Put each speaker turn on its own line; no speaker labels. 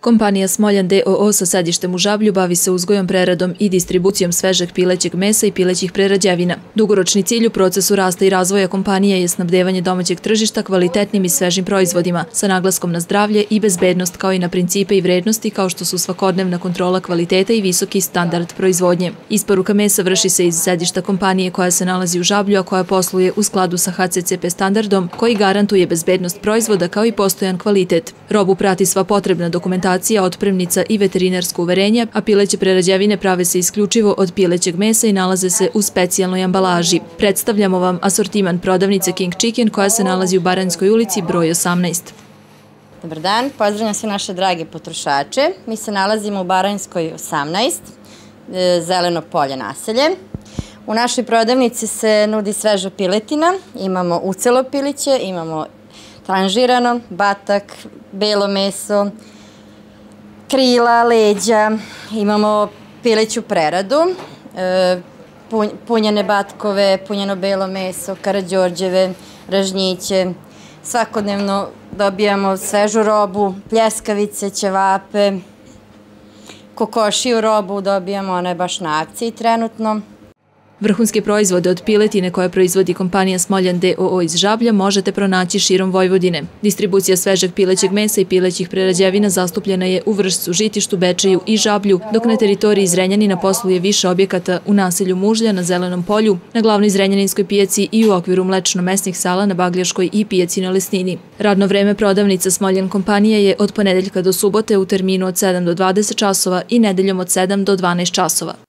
Kompanija Smoljan d.o.o. sa sedištem u Žablju bavi se uzgojom, preradom i distribucijom svežeg pilećeg mesa i pilećih prerađevina. Dugoročni cilj u procesu rasta i razvoja kompanije je snabdevanje domaćeg tržišta kvalitetnim i svežim proizvodima, sa naglaskom na zdravlje i bezbednost, kao i na principe i vrednosti kao što su svakodnevna kontrola kvaliteta i visoki standard proizvodnje. Isporuka mesa vrši se iz sedišta kompanije koja se nalazi u Žablju, a koja posluje u skladu sa HCCP standardom koji garantuje bezbednost proizvoda kao i postojan kvalitet. Robu prati sva potrebna dokumentacija, otpremnica i veterinarsko uverenje, a pileće prerađevine prave se isključivo od pilećeg mesa i nalaze se u specijalnoj ambalaži. Predstavljamo vam asortiman prodavnice King Chicken koja se nalazi u Baranjskoj ulici broj 18.
Dobar dan, pozdravljam sve naše drage potrošače. Mi se nalazimo u Baranjskoj 18, Zeleno polje naselje. U našoj prodavnici se nudi sveža piletina, imamo ucelo piliće, imamo tranžirano, batak, belo meso, krila, leđa, imamo pileću preradu, punjene batkove, punjeno belo meso, karađorđeve, ražnjiće. Svakodnevno dobijamo svežu robu, pljeskavice, ćevape, kokošiju robu dobijamo, ona je baš na akciji trenutno.
Vrhunske proizvode od piletine koje proizvodi kompanija Smoljan d.o.o. iz Žablja možete pronaći širom Vojvodine. Distribucija svežeg pilećeg mesa i pilećih prerađevina zastupljena je u Vršcu, Žitištu, Bečeju i Žablju, dok na teritoriji Zrenjanina posluje više objekata u naselju Mužlja na Zelenom polju, na glavnoj Zrenjaninskoj pijaci i u okviru mlečno-mesnih sala na Bagljaškoj i pijaci na Lesnini. Radno vreme prodavnica Smoljan kompanije je od ponedeljka do subote u terminu od 7 do 20 časova i nedeljom od 7 do 12 časova.